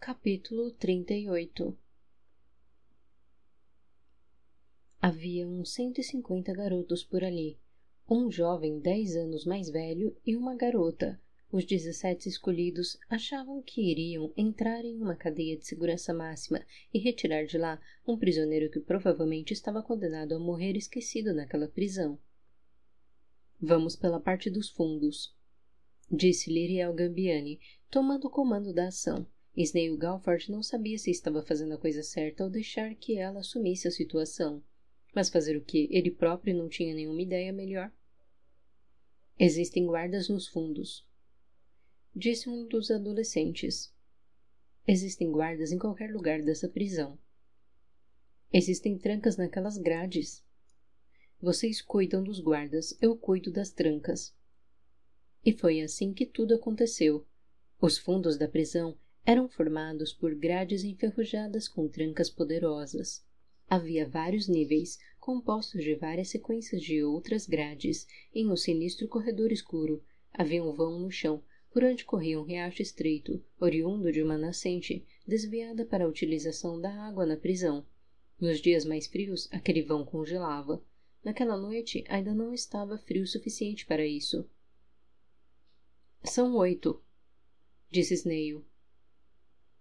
Capítulo 38. Havia uns 150 garotos por ali, um jovem 10 anos mais velho e uma garota. Os 17 escolhidos achavam que iriam entrar em uma cadeia de segurança máxima e retirar de lá um prisioneiro que provavelmente estava condenado a morrer esquecido naquela prisão. Vamos pela parte dos fundos, disse Lyriel Gambiani, tomando o comando da ação. Snail Galford não sabia se estava fazendo a coisa certa ao deixar que ela assumisse a situação. Mas fazer o quê? Ele próprio não tinha nenhuma ideia melhor. Existem guardas nos fundos, disse um dos adolescentes. Existem guardas em qualquer lugar dessa prisão. Existem trancas naquelas grades. Vocês cuidam dos guardas, eu cuido das trancas. E foi assim que tudo aconteceu. Os fundos da prisão eram formados por grades enferrujadas com trancas poderosas. Havia vários níveis, compostos de várias sequências de outras grades. Em um sinistro corredor escuro, havia um vão no chão, por onde corria um riacho estreito, oriundo de uma nascente, desviada para a utilização da água na prisão. Nos dias mais frios, aquele vão congelava. Naquela noite, ainda não estava frio o suficiente para isso. São 8, disse Snail.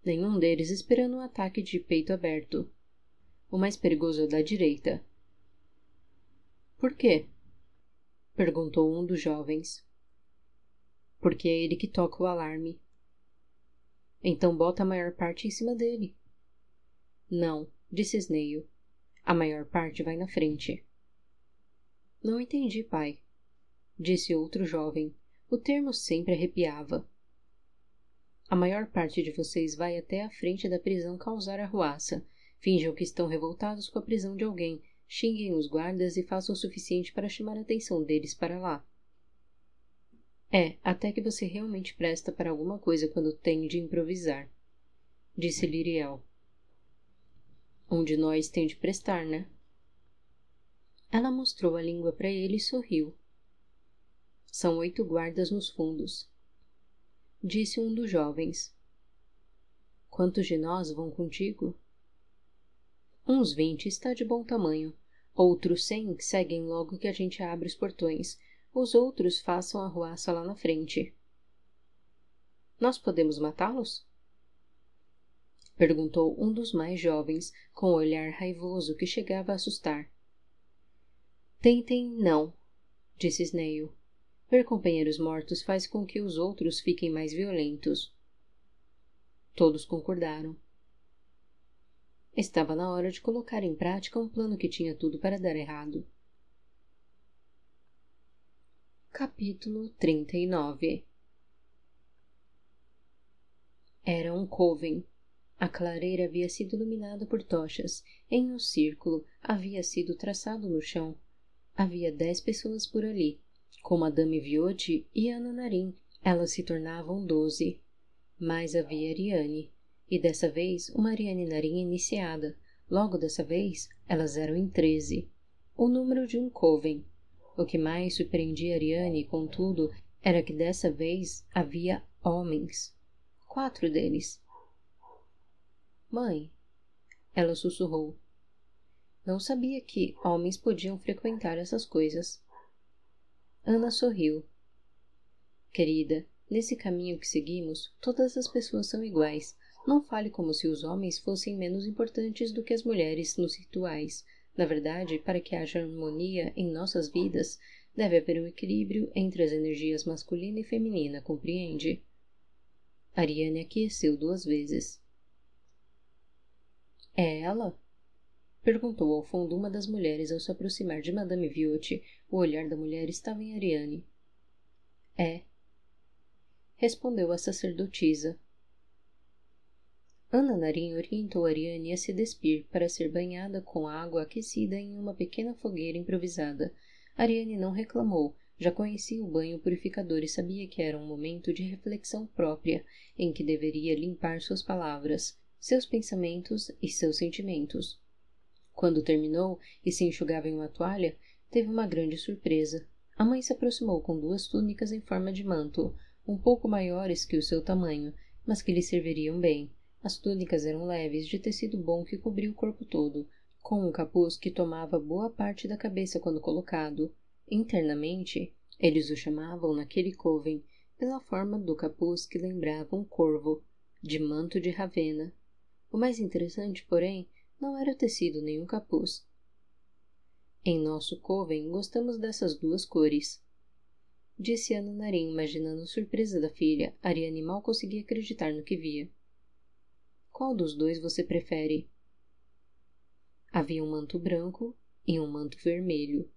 Nenhum deles esperando um ataque de peito aberto. O mais perigoso é o da direita. Por quê? Perguntou um dos jovens. Porque é ele que toca o alarme. Então bota a maior parte em cima dele. Não, disse Snail. A maior parte vai na frente. Não entendi, pai, disse outro jovem. O termo sempre arrepiava. A maior parte de vocês vai até a frente da prisão causar arruaça. Finjam que estão revoltados com a prisão de alguém, xinguem os guardas e façam o suficiente para chamar a atenção deles para lá. Até que você realmente presta para alguma coisa quando tem de improvisar, disse Lyriel. Um de nós tem de prestar, né? Ela mostrou a língua para ele e sorriu. São 8 guardas nos fundos, disse um dos jovens. Quantos de nós vão contigo? Uns 20 está de bom tamanho. Outros 100 seguem logo que a gente abre os portões. Os outros façam a arruaça lá na frente. Nós podemos matá-los? Perguntou um dos mais jovens, com um olhar raivoso que chegava a assustar. Tentem não, disse Snail. Ver companheiros mortos faz com que os outros fiquem mais violentos. Todos concordaram. Estava na hora de colocar em prática um plano que tinha tudo para dar errado. Capítulo 39. Era um coven. A clareira havia sido iluminada por tochas. Em um círculo havia sido traçado no chão. Havia 10 pessoas por ali. Com Madame Viotti e Ana Narim, elas se tornavam 12. Mas havia Ariane. E dessa vez uma Ariane Narim iniciada. Logo dessa vez, elas eram em 13. O número de um coven. O que mais surpreendia Ariane, contudo, era que dessa vez havia homens. 4 deles. Mãe, ela sussurrou. Não sabia que homens podiam frequentar essas coisas. Ana sorriu. Querida, nesse caminho que seguimos, todas as pessoas são iguais. Não fale como se os homens fossem menos importantes do que as mulheres nos rituais. Na verdade, para que haja harmonia em nossas vidas, deve haver um equilíbrio entre as energias masculina e feminina, compreende? Ariane aqueceu 2 vezes. É ela? Perguntou ao fundo uma das mulheres ao se aproximar de Madame Viotti. O olhar da mulher estava em Ariane. É, respondeu a sacerdotisa. Ana Narim orientou Ariane a se despir para ser banhada com água aquecida em uma pequena fogueira improvisada. Ariane não reclamou, já conhecia o banho purificador e sabia que era um momento de reflexão própria, em que deveria limpar suas palavras, seus pensamentos e seus sentimentos. Quando terminou e se enxugava em uma toalha, teve uma grande surpresa. A mãe se aproximou com 2 túnicas em forma de manto, um pouco maiores que o seu tamanho, mas que lhe serviriam bem. As túnicas eram leves, de tecido bom que cobria o corpo todo, com um capuz que tomava boa parte da cabeça quando colocado. Internamente, eles o chamavam naquele coven pela forma do capuz que lembrava um corvo, de manto de Ravenna. O mais interessante, porém, não era o tecido nem o capuz. Em nosso coven gostamos dessas duas cores, disse Ana Narim, imaginando a surpresa da filha. Ariane mal conseguia acreditar no que via. Qual dos dois você prefere? Havia um manto branco e um manto vermelho.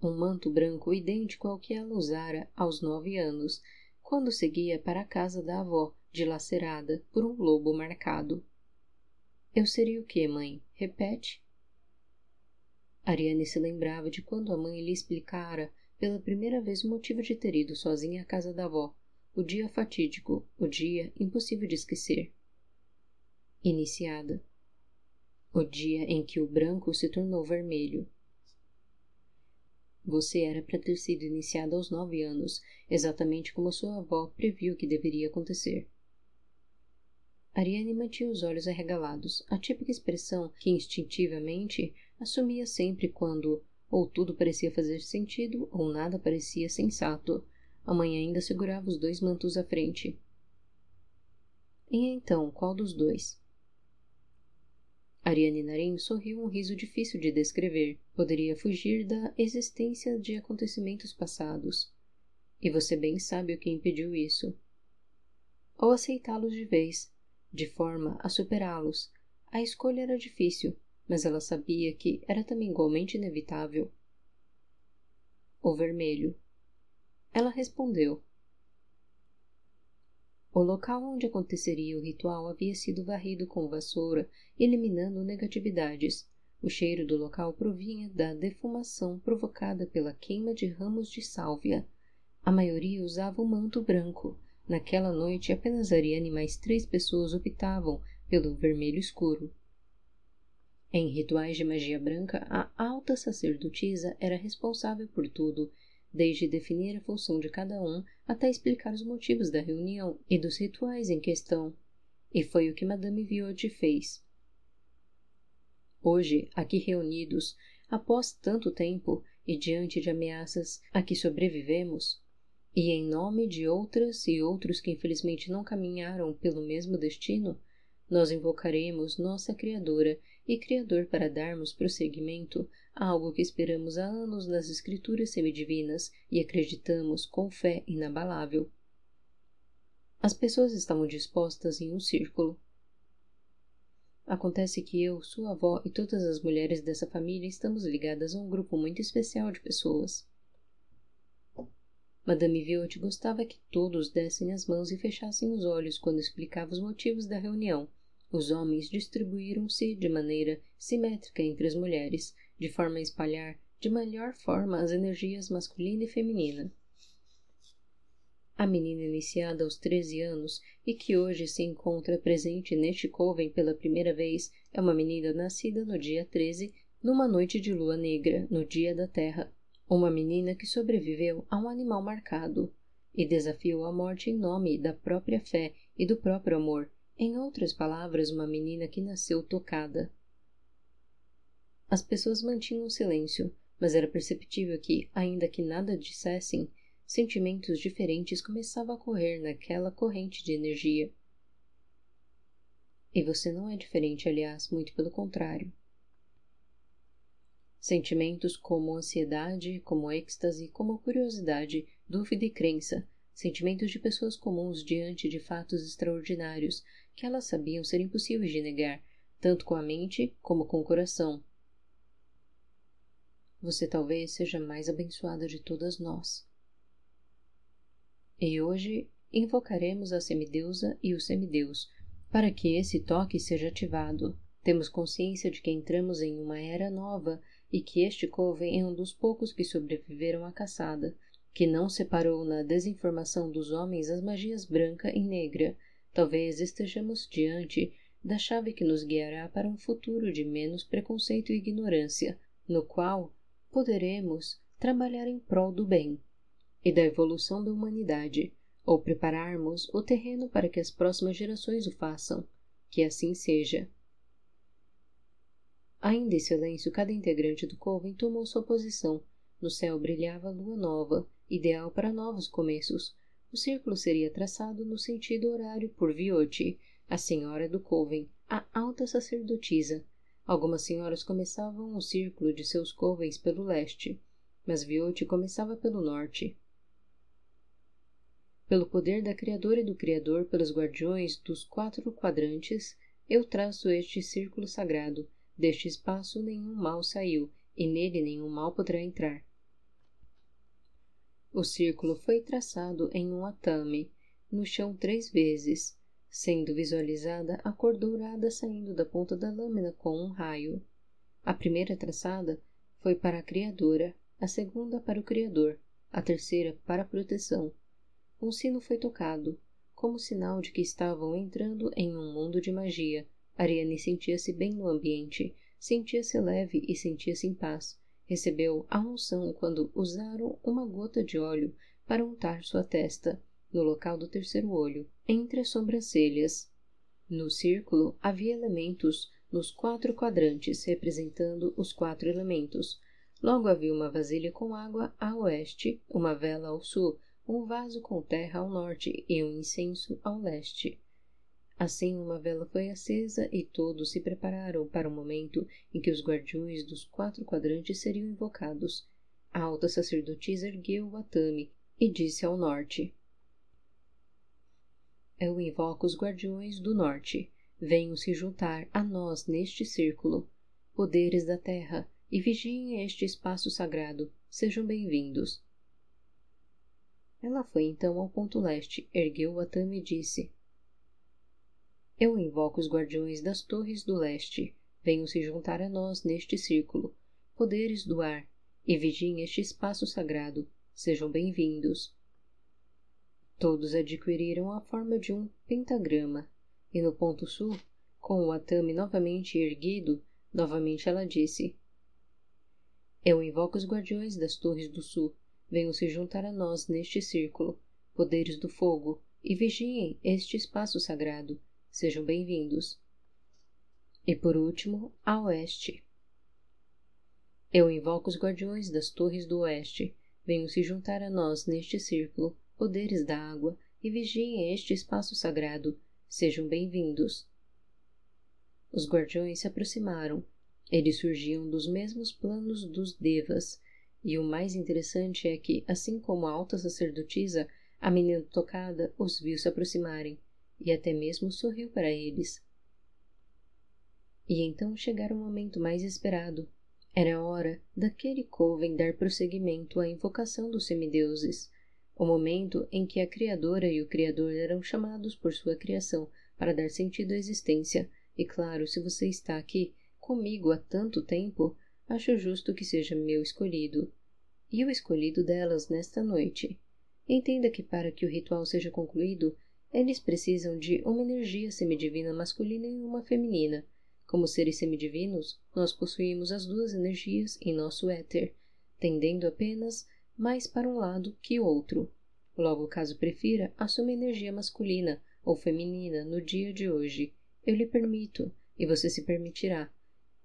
Um manto branco idêntico ao que ela usara aos 9 anos, quando seguia para a casa da avó, dilacerada por um lobo marcado. Eu seria o quê, mãe? Repete. Ariane se lembrava de quando a mãe lhe explicara pela primeira vez o motivo de ter ido sozinha à casa da avó, o dia fatídico, o dia impossível de esquecer. Iniciada. O dia em que o branco se tornou vermelho. Você era para ter sido iniciada aos 9 anos, exatamente como sua avó previu que deveria acontecer. Ariane mantinha os olhos arregalados, a típica expressão que instintivamente assumia sempre quando ou tudo parecia fazer sentido ou nada parecia sensato. A mãe ainda segurava os 2 mantos à frente. E então, qual dos dois? Ariane Narim sorriu um riso difícil de descrever. Poderia fugir da existência de acontecimentos passados. E você bem sabe o que impediu isso. Ou aceitá-los de vez, de forma a superá-los. A escolha era difícil, mas ela sabia que era também igualmente inevitável. O vermelho. Ela respondeu. O local onde aconteceria o ritual havia sido varrido com vassoura, eliminando negatividades. O cheiro do local provinha da defumação provocada pela queima de ramos de sálvia. A maioria usava o manto branco. Naquela noite, apenas Ariane e mais 3 pessoas optavam pelo vermelho escuro. Em rituais de magia branca, a alta sacerdotisa era responsável por tudo, desde definir a função de cada um até explicar os motivos da reunião e dos rituais em questão. E foi o que Madame Viot fez. Hoje, aqui reunidos, após tanto tempo e diante de ameaças a que sobrevivemos, e em nome de outras e outros que infelizmente não caminharam pelo mesmo destino, nós invocaremos nossa Criadora e Criador para darmos prosseguimento a algo que esperamos há anos nas escrituras semidivinas e acreditamos com fé inabalável. As pessoas estavam dispostas em um círculo. Acontece que eu, sua avó e todas as mulheres dessa família estamos ligadas a um grupo muito especial de pessoas. Madame Viot gostava que todos dessem as mãos e fechassem os olhos quando explicava os motivos da reunião. Os homens distribuíram-se de maneira simétrica entre as mulheres, de forma a espalhar de melhor forma as energias masculina e feminina. A menina iniciada aos 13 anos e que hoje se encontra presente neste coven pela primeira vez é uma menina nascida no dia 13, numa noite de lua negra, no dia da terra. Uma menina que sobreviveu a um animal marcado e desafiou a morte em nome da própria fé e do próprio amor. Em outras palavras, uma menina que nasceu tocada. As pessoas mantinham silêncio, mas era perceptível que, ainda que nada dissessem, sentimentos diferentes começavam a correr naquela corrente de energia. E você não é diferente, aliás, muito pelo contrário. Sentimentos como ansiedade, como êxtase, como curiosidade, dúvida e crença, sentimentos de pessoas comuns diante de fatos extraordinários que elas sabiam ser impossíveis de negar, tanto com a mente como com o coração. Você talvez seja a mais abençoada de todas nós. E hoje invocaremos a semideusa e o semideus, para que esse toque seja ativado. Temos consciência de que entramos em uma era nova e que este coven é um dos poucos que sobreviveram à caçada, que não separou na desinformação dos homens as magias branca e negra. Talvez estejamos diante da chave que nos guiará para um futuro de menos preconceito e ignorância, no qual poderemos trabalhar em prol do bem e da evolução da humanidade, ou prepararmos o terreno para que as próximas gerações o façam. Que assim seja. Ainda em silêncio, cada integrante do coven tomou sua posição. No céu brilhava a lua nova, ideal para novos começos. O círculo seria traçado no sentido horário por Viotti, a senhora do coven, a alta sacerdotisa. Algumas senhoras começavam o círculo de seus covens pelo leste, mas Viotti começava pelo norte. Pelo poder da Criadora e do Criador, pelos guardiões dos 4 quadrantes, eu traço este círculo sagrado. Deste espaço nenhum mal saiu, e nele nenhum mal poderá entrar. O círculo foi traçado em um atame, no chão 3 vezes, sendo visualizada a cor dourada saindo da ponta da lâmina com um raio. A primeira traçada foi para a Criadora, a segunda para o Criador, a terceira para a proteção. Um sino foi tocado, como sinal de que estavam entrando em um mundo de magia. Ariane sentia-se bem no ambiente, sentia-se leve e sentia-se em paz. Recebeu a unção quando usaram uma gota de óleo para untar sua testa, no local do terceiro olho, entre as sobrancelhas. No círculo havia elementos nos 4 quadrantes, representando os 4 elementos. Logo havia uma vasilha com água a oeste, uma vela ao sul, um vaso com terra ao norte e um incenso ao leste. Assim uma vela foi acesa e todos se prepararam para o momento em que os guardiões dos 4 quadrantes seriam invocados. A alta sacerdotisa ergueu o atame e disse ao norte: Eu invoco os guardiões do norte. Venham se juntar a nós neste círculo. Poderes da terra, e vigiem este espaço sagrado. Sejam bem-vindos. Ela foi então ao ponto leste, ergueu o atame e disse: Eu invoco os guardiões das torres do leste. Venham se juntar a nós neste círculo. Poderes do ar, e vigiem este espaço sagrado. Sejam bem-vindos. Todos adquiriram a forma de um pentagrama, e no ponto sul, com o atame novamente erguido, novamente ela disse: Eu invoco os guardiões das torres do sul. Venham se juntar a nós neste círculo. Poderes do fogo, e vigiem este espaço sagrado. Sejam bem-vindos. E por último, a oeste. Eu invoco os guardiões das torres do oeste. Venham se juntar a nós neste círculo, poderes da água, e vigiem este espaço sagrado. Sejam bem-vindos. Os guardiões se aproximaram. Eles surgiam dos mesmos planos dos devas, e o mais interessante é que, assim como a alta sacerdotisa, a menina tocada os viu se aproximarem, e até mesmo sorriu para eles. E então chegara o momento mais esperado. Era a hora daquele coven dar prosseguimento à invocação dos semideuses, o momento em que a Criadora e o Criador eram chamados por sua criação para dar sentido à existência. E claro, se você está aqui comigo há tanto tempo, acho justo que seja meu escolhido, e o escolhido delas nesta noite. Entenda que para que o ritual seja concluído, eles precisam de uma energia semidivina masculina e uma feminina. Como seres semidivinos, nós possuímos as 2 energias em nosso éter, tendendo apenas mais para um lado que outro. Logo, caso prefira, assuma a energia masculina ou feminina no dia de hoje. Eu lhe permito, e você se permitirá.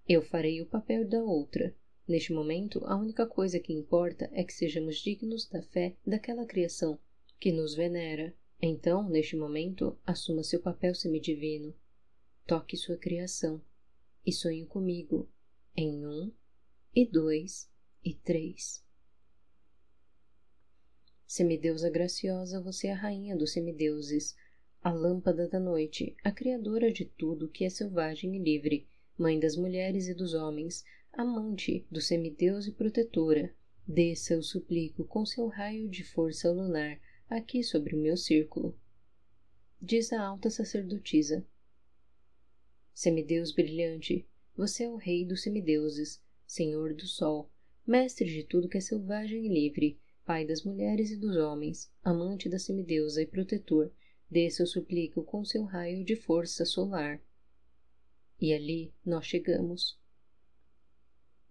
Eu farei o papel da outra. Neste momento, a única coisa que importa é que sejamos dignos da fé daquela criação que nos venera. Então, neste momento, assuma seu papel semidivino. Toque sua criação e sonhe comigo em 1, e 2, e 3. Semideusa graciosa, você é a rainha dos semideuses, a lâmpada da noite, a criadora de tudo que é selvagem e livre, mãe das mulheres e dos homens, amante do semideus e protetora. Desça, eu suplico, com seu raio de força lunar, aqui sobre o meu círculo. Diz a alta sacerdotisa: Semideus brilhante, você é o rei dos semideuses, senhor do sol, mestre de tudo que é selvagem e livre, pai das mulheres e dos homens, amante da semideusa e protetor. Desça, eu suplico, com seu raio de força solar. E ali nós chegamos.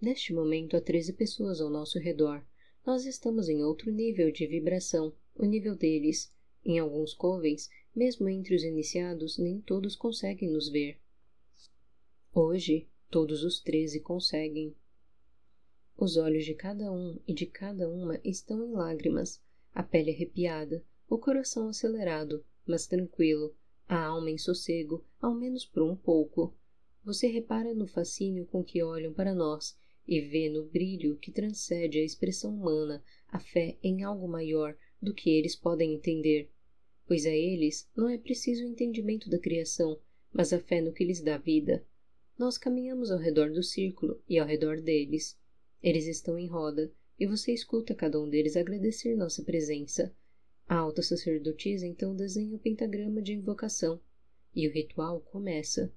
Neste momento há 13 pessoas ao nosso redor. Nós estamos em outro nível de vibração, o nível deles. Em alguns covens, Mesmo entre os iniciados, nem todos conseguem nos ver. Hoje, todos os 13 conseguem. Os olhos de cada um e de cada uma estão em lágrimas, a pele arrepiada, o coração acelerado, mas tranquilo, a alma em sossego, ao menos por um pouco. Você repara no fascínio com que olham para nós e vê no brilho que transcende a expressão humana a fé em algo maior do que eles podem entender, pois a eles não é preciso o entendimento da criação, mas a fé no que lhes dá vida. Nós caminhamos ao redor do círculo e ao redor deles. Eles estão em roda, e você escuta cada um deles agradecer nossa presença. A alta sacerdotisa então desenha o pentagrama de invocação, e o ritual começa.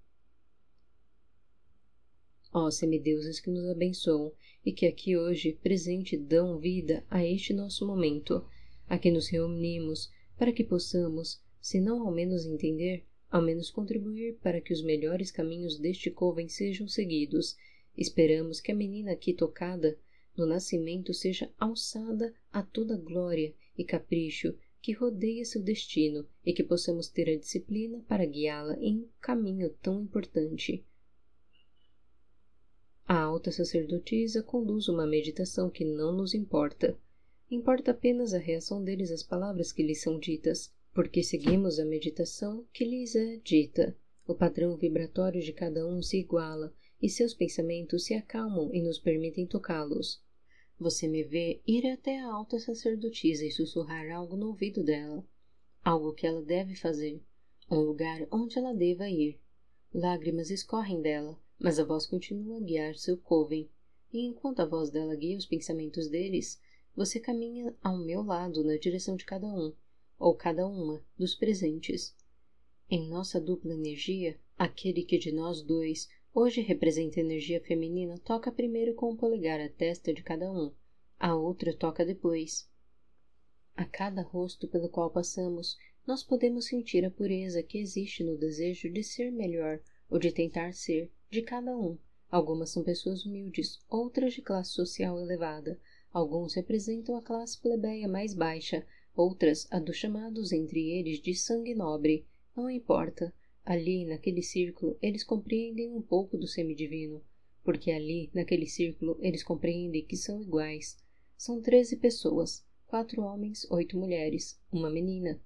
Ó semideuses que nos abençoam, e que aqui hoje, presente, dão vida a este nosso momento, a que nos reunimos, para que possamos, se não ao menos entender, ao menos contribuir para que os melhores caminhos deste coven sejam seguidos. Esperamos que a menina aqui tocada no nascimento seja alçada a toda glória e capricho que rodeia seu destino e que possamos ter a disciplina para guiá-la em um caminho tão importante. A alta sacerdotisa conduz uma meditação que não nos importa. Importa apenas a reação deles às palavras que lhes são ditas, porque seguimos a meditação que lhes é dita. O padrão vibratório de cada um se iguala, e seus pensamentos se acalmam e nos permitem tocá-los. Você me vê ir até a alta sacerdotisa e sussurrar algo no ouvido dela, algo que ela deve fazer, um lugar onde ela deva ir. Lágrimas escorrem dela, mas a voz continua a guiar seu coven, e enquanto a voz dela guia os pensamentos deles, você caminha ao meu lado na direção de cada um, ou cada uma, dos presentes. Em nossa dupla energia, aquele que de nós dois hoje representa a energia feminina toca primeiro com o polegar a testa de cada um, a outra toca depois. A cada rosto pelo qual passamos, nós podemos sentir a pureza que existe no desejo de ser melhor ou de tentar ser, de cada um. Algumas são pessoas humildes, outras de classe social elevada. Alguns representam a classe plebeia mais baixa, outras a dos chamados entre eles de sangue nobre. Não importa. Ali, naquele círculo, eles compreendem um pouco do semidivino, porque ali, naquele círculo, eles compreendem que são iguais. São 13 pessoas, 4 homens, 8 mulheres, uma menina.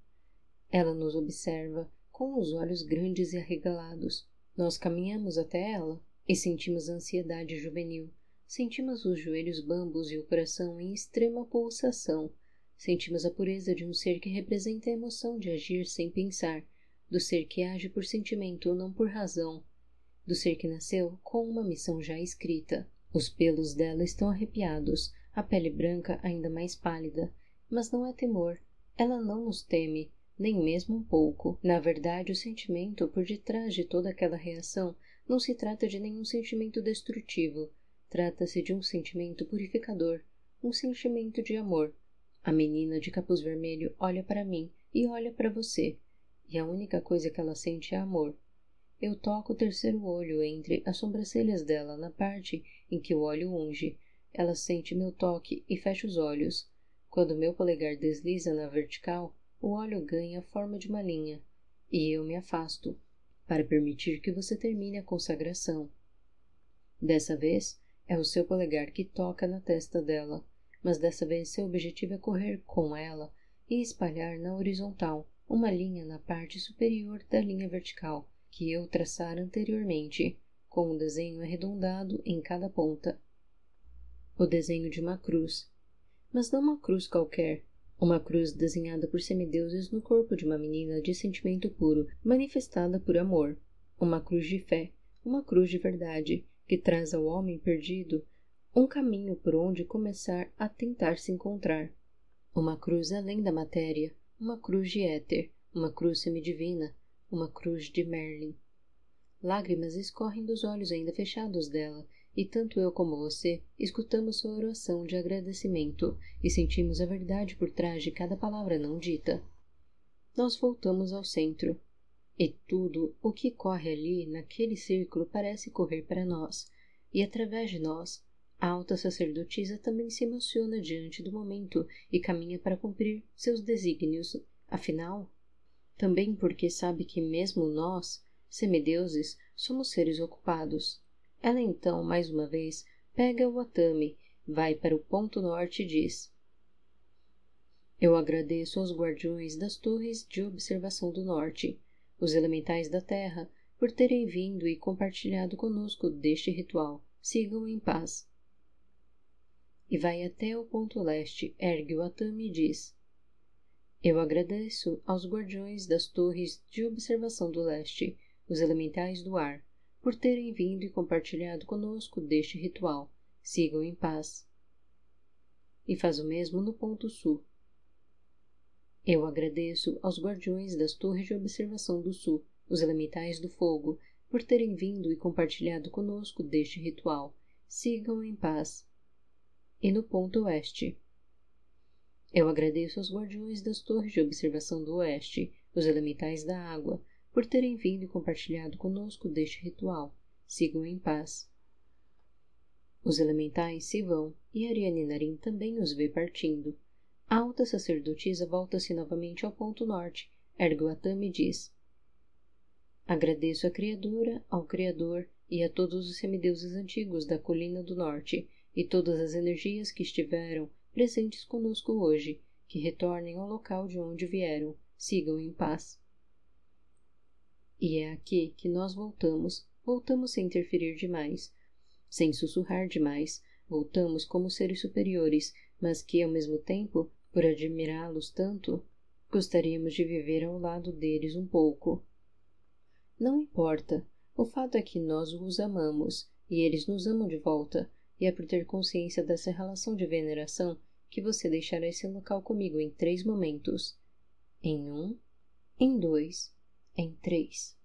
Ela nos observa com os olhos grandes e arregalados. Nós caminhamos até ela e sentimos a ansiedade juvenil. Sentimos os joelhos bambos e o coração em extrema pulsação. Sentimos a pureza de um ser que representa a emoção de agir sem pensar, do ser que age por sentimento, não por razão, do ser que nasceu com uma missão já escrita. Os pelos dela estão arrepiados, a pele branca ainda mais pálida, mas não é temor. Ela não nos teme, nem mesmo um pouco. Na verdade, o sentimento por detrás de toda aquela reação não se trata de nenhum sentimento destrutivo. Trata-se de um sentimento purificador, um sentimento de amor. A menina de capuz vermelho olha para mim e olha para você, e a única coisa que ela sente é amor. Eu toco o terceiro olho entre as sobrancelhas dela na parte em que o olho unge. Ela sente meu toque e fecha os olhos. Quando meu polegar desliza na vertical, o olho ganha a forma de uma linha, e eu me afasto, para permitir que você termine a consagração. Dessa vez, é o seu polegar que toca na testa dela, mas dessa vez seu objetivo é correr com ela e espalhar na horizontal uma linha na parte superior da linha vertical, que eu traçara anteriormente, com um desenho arredondado em cada ponta. O desenho de uma cruz, mas não uma cruz qualquer, uma cruz desenhada por semideuses no corpo de uma menina de sentimento puro, manifestada por amor. Uma cruz de fé, uma cruz de verdade, que traz ao homem perdido um caminho por onde começar a tentar se encontrar. Uma cruz além da matéria, uma cruz de éter, uma cruz semidivina, uma cruz de Merlin. Lágrimas escorrem dos olhos ainda fechados dela, e tanto eu como você escutamos sua oração de agradecimento e sentimos a verdade por trás de cada palavra não dita. Nós voltamos ao centro, e tudo o que corre ali naquele círculo parece correr para nós, e através de nós, a alta sacerdotisa também se emociona diante do momento e caminha para cumprir seus desígnios. Afinal, também porque sabe que mesmo nós, semideuses, somos seres ocupados. Ela então, mais uma vez, pega o Atami, vai para o ponto norte e diz: Eu agradeço aos guardiões das torres de observação do norte, os elementais da terra, por terem vindo e compartilhado conosco deste ritual. Sigam em paz. E vai até o ponto leste, ergue o Atami e diz: Eu agradeço aos guardiões das torres de observação do leste, os elementais do ar, por terem vindo e compartilhado conosco deste ritual. Sigam em paz. E faz o mesmo no ponto sul. Eu agradeço aos guardiões das torres de observação do sul, os elementais do fogo, por terem vindo e compartilhado conosco deste ritual. Sigam em paz. E no ponto oeste. Eu agradeço aos guardiões das torres de observação do oeste, os elementais da água, por terem vindo e compartilhado conosco deste ritual. Sigam em paz. Os elementais se vão, e Ariane Narim também os vê partindo. A alta sacerdotisa volta-se novamente ao ponto norte, ergue o Atami e diz: Agradeço à Criadora, ao Criador e a todos os semideuses antigos da colina do norte, e todas as energias que estiveram presentes conosco hoje, que retornem ao local de onde vieram, sigam em paz. E é aqui que nós voltamos sem interferir demais, sem sussurrar demais, voltamos como seres superiores, mas que, ao mesmo tempo, por admirá-los tanto, gostaríamos de viver ao lado deles um pouco. Não importa, o fato é que nós os amamos, e eles nos amam de volta, e é por ter consciência dessa relação de veneração que você deixará esse local comigo em 3 momentos. Em 1, em 2, em 3.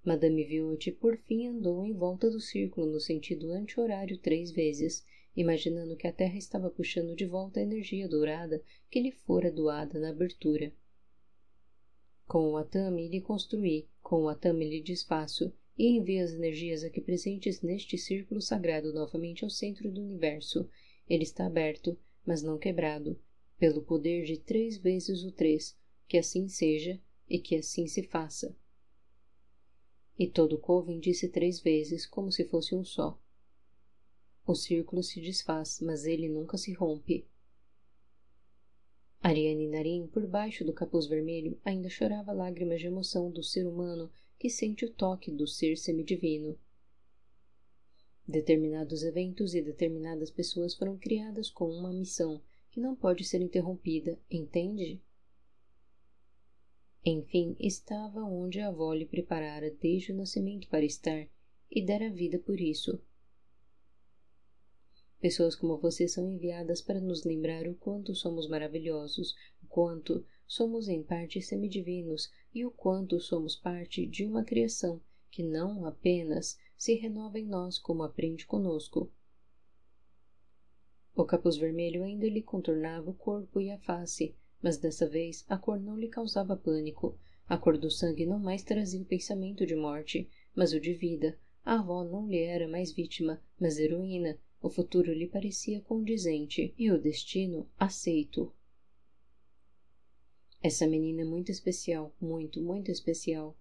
Madame Viotti por fim andou em volta do círculo no sentido anti-horário 3 vezes, imaginando que a Terra estava puxando de volta a energia dourada que lhe fora doada na abertura. Com o Atami lhe construí, com o Atami lhe desfaço, e envio as energias aqui presentes neste círculo sagrado novamente ao centro do universo. Ele está aberto, mas não quebrado, pelo poder de 3 vezes o 3, que assim seja e que assim se faça. E todo o coven disse 3 vezes, como se fosse um só. O círculo se desfaz, mas ele nunca se rompe. Ariane Narim, por baixo do capuz vermelho, ainda chorava lágrimas de emoção do ser humano que sente o toque do ser semidivino. Determinados eventos e determinadas pessoas foram criadas com uma missão que não pode ser interrompida, entende? Enfim, estava onde a avó lhe preparara desde o nascimento para estar, e dera vida por isso. Pessoas como você são enviadas para nos lembrar o quanto somos maravilhosos, o quanto somos em parte semidivinos e o quanto somos parte de uma criação que não apenas se renova em nós como aprende conosco. O capuz vermelho ainda lhe contornava o corpo e a face, mas dessa vez a cor não lhe causava pânico. A cor do sangue não mais trazia o pensamento de morte, mas o de vida. A avó não lhe era mais vítima, mas heroína. O futuro lhe parecia condizente e o destino aceito. Essa menina é muito especial, muito, muito especial.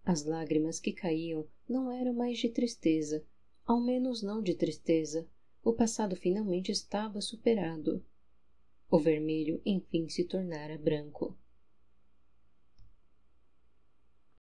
As lágrimas que caíam não eram mais de tristeza, ao menos não de tristeza. O passado finalmente estava superado. O vermelho enfim se tornara branco.